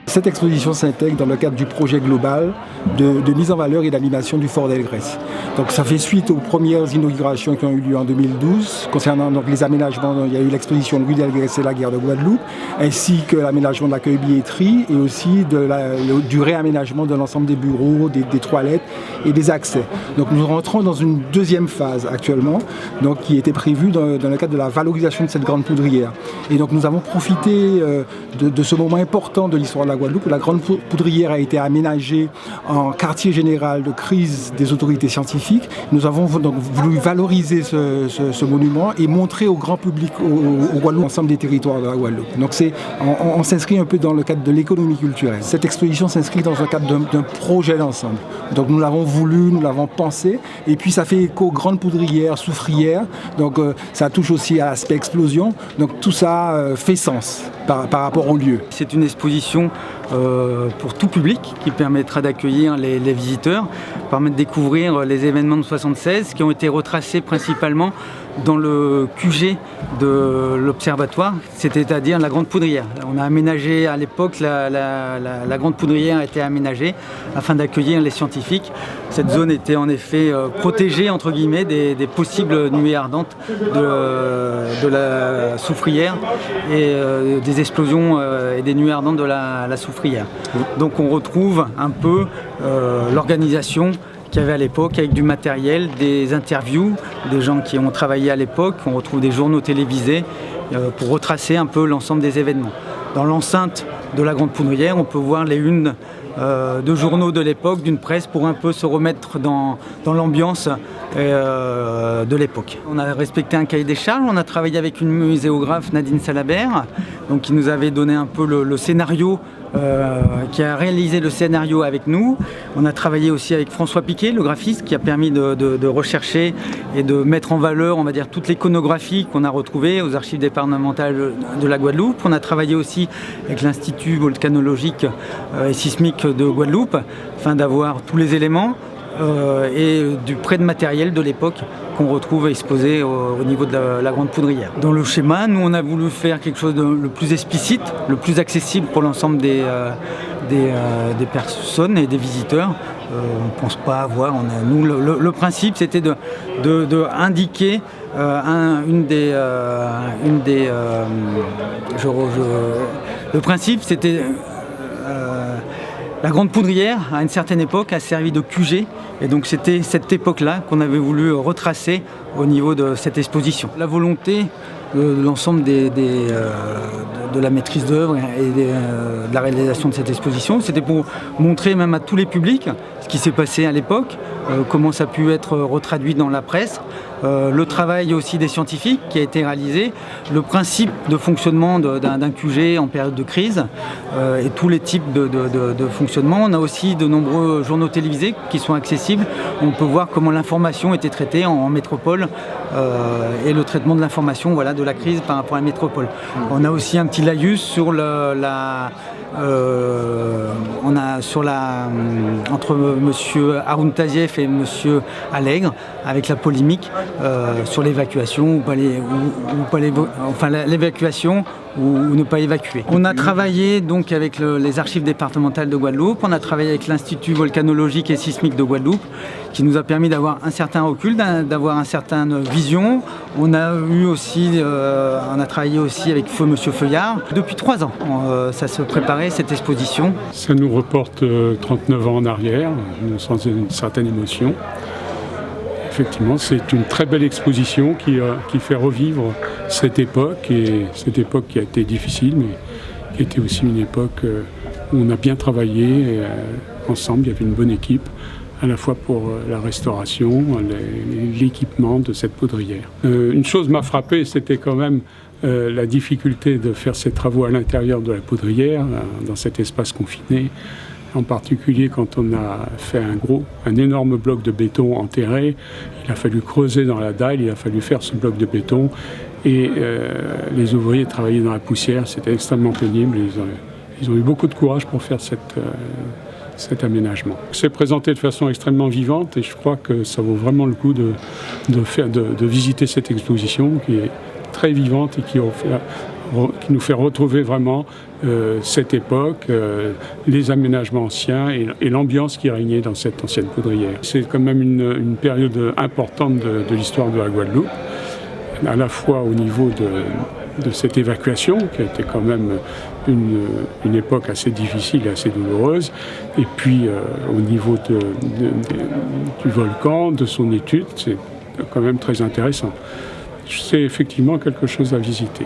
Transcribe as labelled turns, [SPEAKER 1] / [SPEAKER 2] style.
[SPEAKER 1] Cette exposition s'intègre dans le cadre du projet global de mise en valeur et d'animation du Fort d'Elgrès. Donc ça fait suite aux premières inaugurations qui ont eu lieu en 2012 concernant donc, les aménagements. Il y a eu l'exposition Louis d'Elgrès et la guerre de Guadeloupe, ainsi que l'aménagement de l'accueil-billetterie et aussi du réaménagement de l'ensemble des bureaux, des toilettes et des accès. Donc nous rentrons dans une deuxième phase actuellement, donc, qui était prévue dans le cadre de la valorisation de cette grande poudrière. Et donc nous avons profité de ce moment important de l'histoire de la Guadeloupe, où la grande poudrière a été aménagée en quartier général de crise des autorités scientifiques. Nous avons donc voulu valoriser ce monument et montrer au grand public, au Guadeloupe, l'ensemble des territoires de la Guadeloupe. Donc on s'inscrit un peu dans le cadre de l'économie culturelle. Cette exposition s'inscrit dans le cadre d'un projet d'ensemble. Donc nous l'avons voulu, nous l'avons pensé, et puis ça fait écho aux grandes poudrières, soufrières, donc ça touche aussi à l'aspect explosion. Donc tout ça fait sens par rapport au lieu.
[SPEAKER 2] C'est une exposition pour tout public qui permettra d'accueillir les visiteurs, permettre de découvrir les événements de 1976 qui ont été retracés principalement dans le QG de l'Observatoire, c'est-à-dire la Grande Poudrière. On a aménagé à l'époque, la Grande Poudrière a été aménagée afin d'accueillir les scientifiques. Cette zone était en effet protégée entre guillemets des possibles nuées ardentes de la soufrière et des explosions et des nuées ardentes de la soufrière. Donc on retrouve un peu l'organisation qu'il y avait à l'époque avec du matériel, des interviews, des gens qui ont travaillé à l'époque. On retrouve des journaux télévisés pour retracer un peu l'ensemble des événements. Dans l'enceinte de la Grande Poudrière, on peut voir les unes de journaux de l'époque, d'une presse, pour un peu se remettre dans l'ambiance de l'époque. On a respecté un cahier des charges, on a travaillé avec une muséographe, Nadine Salabert, donc qui nous avait donné un peu le scénario, qui a réalisé le scénario avec nous. On a travaillé aussi avec François Piquet, le graphiste, qui a permis de rechercher et de mettre en valeur, on va dire, toute l'iconographie qu'on a retrouvée aux archives départementales de la Guadeloupe. On a travaillé aussi avec l'Institut volcanologique et sismique de Guadeloupe, afin d'avoir tous les éléments et du prêt de matériel de l'époque qu'on retrouve exposé au niveau de la Grande Poudrière. Dans le schéma, nous on a voulu faire quelque chose de le plus explicite, le plus accessible pour l'ensemble des personnes et des visiteurs. On ne pense pas avoir. Nous, le principe, c'était de indiquer le principe, c'était la Grande Poudrière, à une certaine époque, a servi de QG. Et donc c'était cette époque-là qu'on avait voulu retracer au niveau de cette exposition. La volonté de l'ensemble de la maîtrise d'œuvre et de la réalisation de cette exposition, c'était pour montrer même à tous les publics ce qui s'est passé à l'époque, comment ça a pu être retraduit dans la presse, le travail aussi des scientifiques qui a été réalisé, le principe de fonctionnement d'un QG en période de crise et tous les types de fonctionnement. On a aussi de nombreux journaux télévisés qui sont accessibles. On peut voir comment l'information était traitée en métropole et le traitement de l'information, voilà, de la crise par rapport à la métropole. On a aussi un petit laïus sur entre monsieur Haroun Tazieff et monsieur Allègre, avec la polémique sur l'évacuation l'évacuation ou ne pas évacuer. On a travaillé donc avec les archives départementales de Guadeloupe, on a travaillé avec l'Institut volcanologique et sismique de Guadeloupe, qui nous a permis d'avoir un certain recul, d'avoir une certaine vision. On a travaillé aussi avec monsieur Feuillard. Depuis 3 ans, ça se préparait, cette exposition.
[SPEAKER 3] Ça nous reporte 39 ans en arrière, sans une certaine émotion. Effectivement, c'est une très belle exposition qui fait revivre cette époque, et cette époque qui a été difficile, mais qui était aussi une époque où on a bien travaillé ensemble. Il y avait une bonne équipe, à la fois pour la restauration, l'équipement de cette poudrière. Une chose m'a frappé, c'était quand même la difficulté de faire ces travaux à l'intérieur de la poudrière, dans cet espace confiné. En particulier quand on a fait un énorme bloc de béton enterré, il a fallu creuser dans la dalle, il a fallu faire ce bloc de béton, et les ouvriers travaillaient dans la poussière, c'était extrêmement pénible. Ils ont eu beaucoup de courage pour faire cet aménagement. C'est présenté de façon extrêmement vivante, et je crois que ça vaut vraiment le coup de visiter cette exposition qui est très vivante et qui retrouver vraiment cette époque, les aménagements anciens et l'ambiance qui régnait dans cette ancienne poudrière. C'est quand même une période importante de l'histoire de la Guadeloupe, à la fois au niveau de cette évacuation, qui a été quand même une époque assez difficile et assez douloureuse, et puis au niveau du volcan, de son étude, c'est quand même très intéressant. C'est effectivement quelque chose à visiter.